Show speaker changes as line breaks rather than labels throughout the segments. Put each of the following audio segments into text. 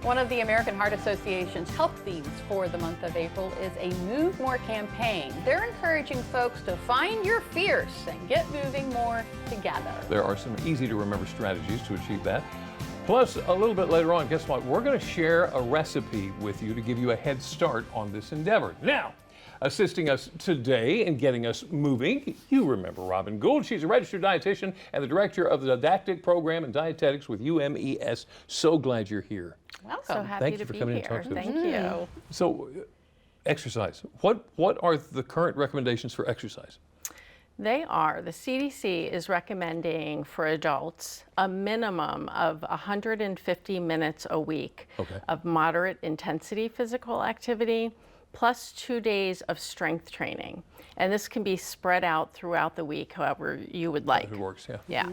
One of the American Heart Association's health themes for the month of April is a Move More campaign. They're encouraging folks to find your fierce and get moving more together.
There are some easy to remember strategies to achieve that. Plus, a little bit later on, guess what? We're going to share a recipe with you to give you a head start on this endeavor. Now, assisting us today in getting us moving, you remember Robin Gould. She's a registered dietitian and the director of the didactic program in dietetics with UMES. So glad you're here.
Welcome.
So happy
Thank you
to
for
be
coming
here.
to talk to us.
Thank you.
So, exercise. What are the current recommendations for exercise?
They are. The CDC is recommending for adults a minimum of 150 minutes a week of moderate intensity physical activity, plus 2 days of strength training. And this can be spread out throughout the week, however you would like.
It works, yeah.
Yeah.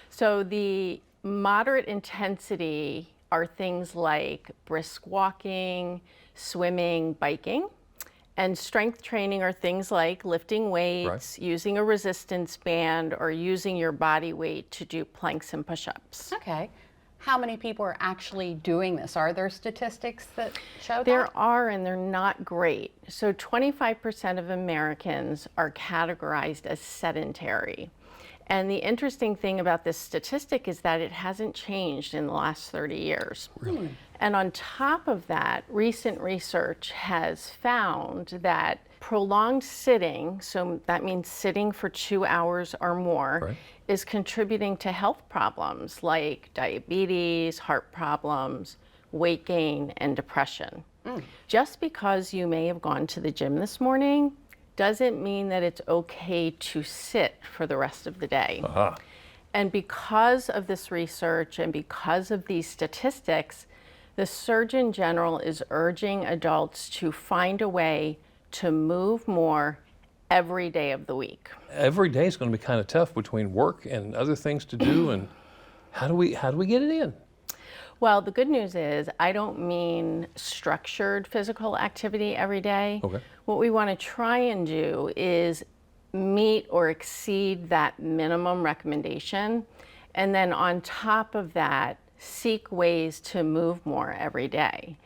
So the moderate intensity are things like brisk walking, swimming, biking. And strength training are things like lifting weights, using a resistance band, or using your body weight to do planks and push-ups.
Okay. How many people are actually doing this? Are there statistics that show that?
There are, and they're not great. So 25% of Americans are categorized as sedentary. And the interesting thing about this statistic is that it hasn't changed in the last 30 years.
Really?
And on top of that, recent research has found that prolonged sitting, so that means sitting for 2 hours or more, is contributing to health problems like diabetes, heart problems, weight gain, and depression. Just because you may have gone to the gym this morning doesn't mean that it's okay to sit for the rest of the day. And because of this research and because of these statistics, the Surgeon General is urging adults to find a way to move more every day of the week.
Every day is going to be kind of tough between work and other things to do, and how do we get it in?
Well, the good news is I don't mean structured physical activity every day. What we want to try and do is meet or exceed that minimum recommendation, and then on top of that, seek ways to move more every day.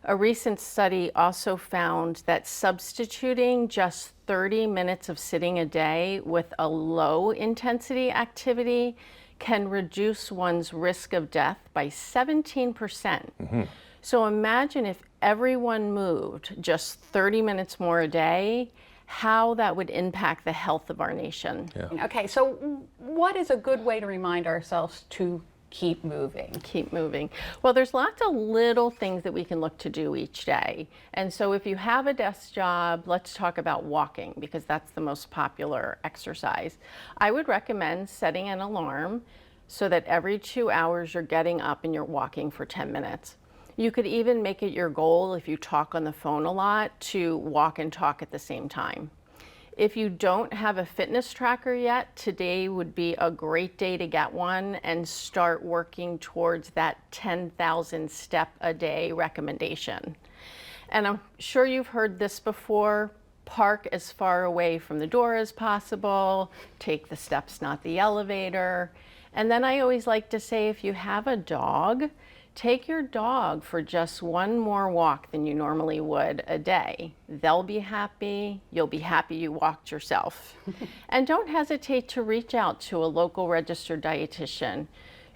A recent study also found that substituting just 30 minutes of sitting a day with a low intensity activity can reduce one's risk of death by 17%. So imagine if everyone moved just 30 minutes more a day, how that would impact the health of our nation.
Okay, so what is a good way to remind ourselves to keep moving?
Keep moving. Well, there's lots of little things that we can look to do each day. And so if you have a desk job, let's talk about walking, because that's the most popular exercise. I would recommend setting an alarm so that every 2 hours you're getting up and you're walking for 10 minutes. You could even make it your goal, if you talk on the phone a lot, to walk and talk at the same time. If you don't have a fitness tracker yet, today would be a great day to get one and start working towards that 10,000 step a day recommendation. And I'm sure you've heard this before: park as far away from the door as possible, take the steps, not the elevator. And then I always like to say, if you have a dog, take your dog for just one more walk than you normally would a day. They'll be happy, you'll be happy you walked yourself. And don't hesitate to reach out to a local registered dietitian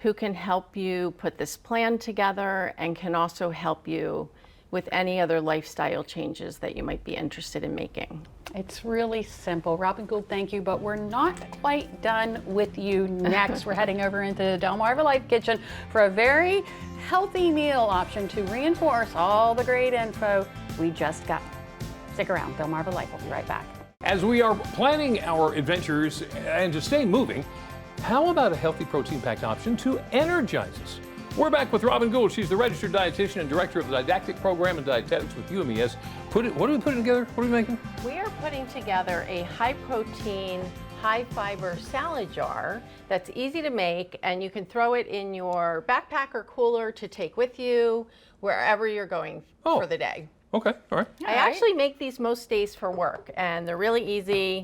who can help you put this plan together and can also help you with any other lifestyle changes that you might be interested in making.
It's really simple. Robin Gould, thank you, but we're not quite done with you. Next, we're heading over into the DelmarvaLife kitchen for a very healthy meal option to reinforce all the great info we just got. Stick around. DelmarvaLife will be right back.
As we are planning our adventures and to stay moving, how about a healthy protein-packed option to energize us? We're back with Robin Gould. She's the registered dietitian and director of the didactic program in dietetics with UMES. What are we putting together? What are we making?
We are putting together a high-protein, high-fiber salad jar that's easy to make, and you can throw it in your backpack or cooler to take with you wherever you're going for the day.
Okay, all right.
I actually make these most days for work, and they're really easy.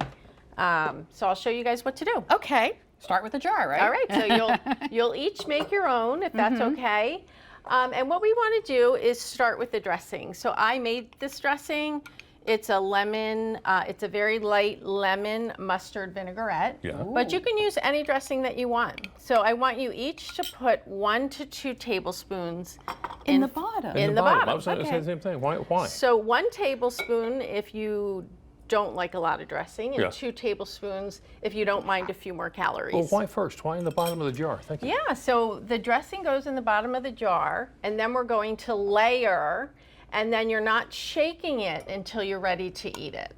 So I'll show you guys what to do.
Okay. Start with the jar, right?
All right, so you'll each make your own, if that's okay. And what we want to do is start with the dressing. So I made this dressing. It's a lemon, it's a very light lemon mustard vinaigrette.
Yeah.
But you can use any dressing that you want. So I want you each to put 1 to 2 tablespoons
In the bottom.
In the bottom.
I was going to say the same thing. Why?
So 1 tablespoon if you don't like a lot of dressing, and
Yeah.
2 tablespoons if you don't mind a few more calories.
Well, why first? Why in the bottom of the jar? Thank you.
Yeah, so the dressing goes in the bottom of the jar, and then we're going to layer, and then you're not shaking it until you're ready to eat it.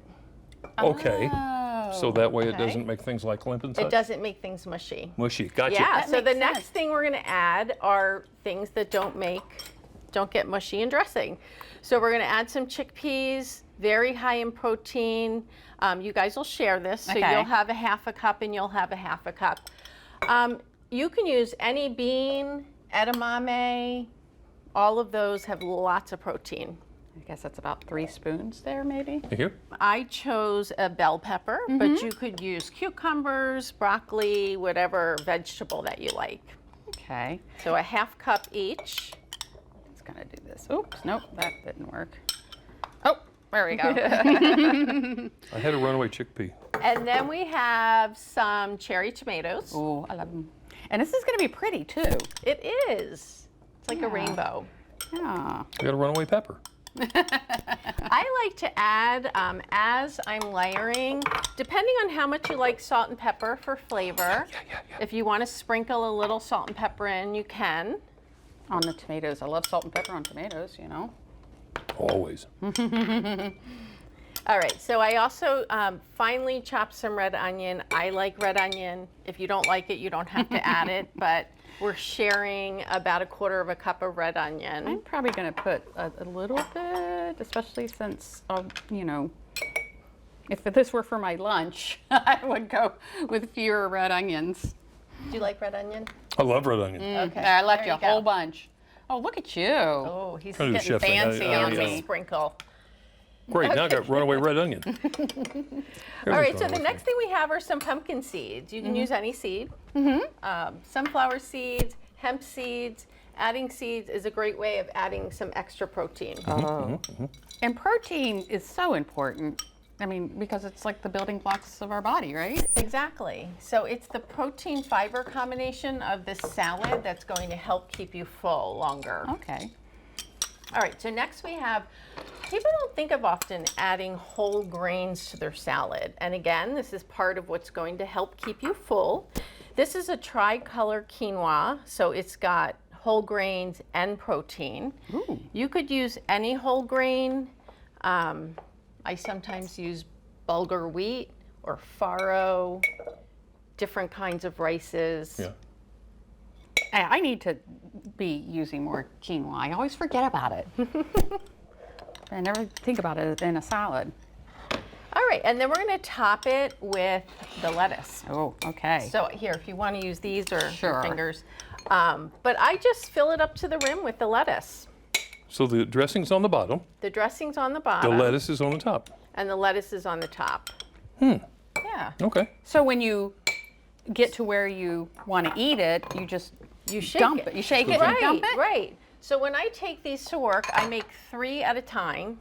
Okay. So that way it
okay.
doesn't make things like limp and such?
It doesn't make things mushy.
Mushy. Gotcha.
Yeah,
That
so the
makes
next
sense.
thing we're gonna add are things that don't get mushy in dressing. So we're gonna add some chickpeas, very high in protein. You guys will share this, so
Okay.
you'll have a half a cup and you'll have a half a cup. You can use any bean, edamame, all of those have lots of protein.
I guess that's about 3 spoons there, maybe.
Thank you.
I chose a bell pepper, but you could use cucumbers, broccoli, whatever vegetable that you like.
Okay.
So a half cup each.
It's gonna do this. Oops, nope, that didn't work. Oh, there we go.
I had a runaway chickpea.
And then we have some cherry tomatoes.
Oh, I love them. And this is gonna be pretty too.
It is. It's like a
Yeah.
rainbow.
Yeah.
I got a runaway pepper.
I like to add, as I'm layering, depending on how much you like salt and pepper for flavor.
Yeah.
If you want to sprinkle a little salt and pepper in, you can.
On the tomatoes. I love salt and pepper on tomatoes, you know.
Always.
All right, so I also finely chopped some red onion. I like red onion. If you don't like it, you don't have to add it, but we're sharing about 1/4 cup of red onion.
I'm probably gonna put a little bit, especially since, you know, if this were for my lunch, I would go with fewer red onions.
Do you like red onion?
I love red onion.
Okay.
I left
there
you a whole
go.
bunch. Oh, look at you.
Oh, he's
Trying to do
getting
chef thing.
fancy on
fancy
me.
sprinkle.
Great. Now I got runaway red onion.
All right, so the next thing we have are some pumpkin seeds. You can use any seed. Sunflower seeds, hemp seeds. Adding seeds is a great way of adding some extra protein.
And protein is so important. I mean, because it's like the building blocks of our body, right?
Exactly. So it's the protein fiber combination of this salad that's going to help keep you full longer.
Okay.
All right, so next we have, people don't think of often adding whole grains to their salad. And again, this is part of what's going to help keep you full. This is a tricolor quinoa, so it's got whole grains and protein.
Ooh.
You could use any whole grain. I sometimes use bulgur wheat or farro, different kinds of rices.
Yeah.
I need to be using more quinoa. I always forget about it. I never think about it in a salad.
All right, and then we're going to top it with the lettuce.
Oh, okay.
So here, if you want to use these or
Sure.
your fingers. But I just fill it up to the rim with the lettuce.
So the dressing's on the bottom.
The dressing's on the
The
bottom.
lettuce is on the top.
And the lettuce is on the top. Yeah.
Okay.
So when you get to where you want to eat it, you just
You shake
dump
it.
it. You shake it
Right,
and dump it?
right. So when I take these to work, I make 3 at a time.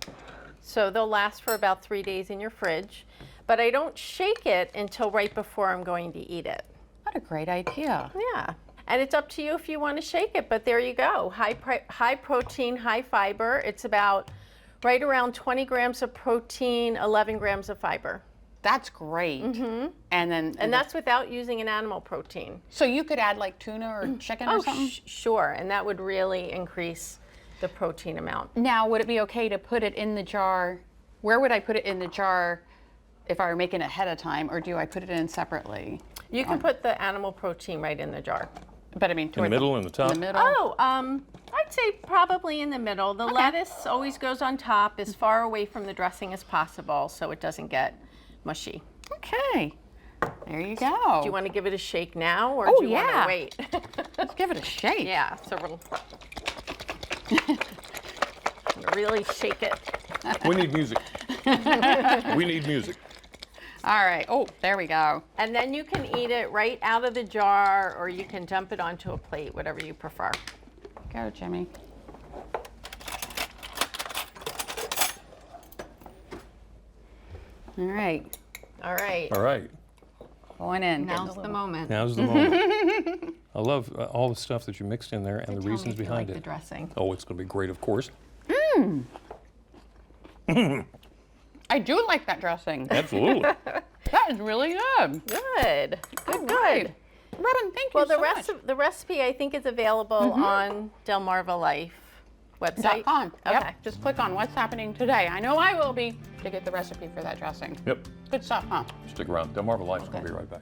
So they'll last for about 3 days in your fridge. But I don't shake it until right before I'm going to eat it.
What a great idea.
Yeah. And it's up to you if you want to shake it, but there you go. High protein, high fiber. It's about right around 20 grams of protein, 11 grams of fiber.
That's great. And then
And that's without using an animal protein.
so you could add like tuna or chicken or something?
Sure. And that would really increase the protein amount.
Now, would it be okay to put it in the jar? Where would I put it in the jar if I were making it ahead of time, or do I put it in separately?
You can put the animal protein right in the jar.
But I mean,
In the
toward
middle, in the top.
In the middle.
Oh, I'd say probably in the middle. The lettuce always goes on top as far away from the dressing as possible so it doesn't get mushy.
Okay. There you go.
Do you want to give it a shake now or
Oh,
do you want
yeah.
to wait?
Let's give it a shake.
Yeah, so we'll really shake it.
We need music. We need music.
All right. Oh, there we go.
And then you can eat it right out of the jar or you can dump it onto a plate, whatever you prefer.
Go, Jimmy. All right,
All right.
All right.
going in.
Now's the moment.
Now's the moment. I love all the stuff that you mixed in there and the
Tell me
reasons
if you
behind
like
it.
the dressing.
Oh, it's going to be great, of course.
I do like that dressing.
Absolutely.
That is really good.
Good.
All
Good.
right. Robin, thank you
Well,
so much.
the recipe I think is available on DelmarvaLife website.
.com.
Okay.
Yep. Just click on what's happening today. I know I will be to get the recipe for that dressing.
Yep.
Good stuff, huh?
Stick around. Delmarva Life is going to be right back.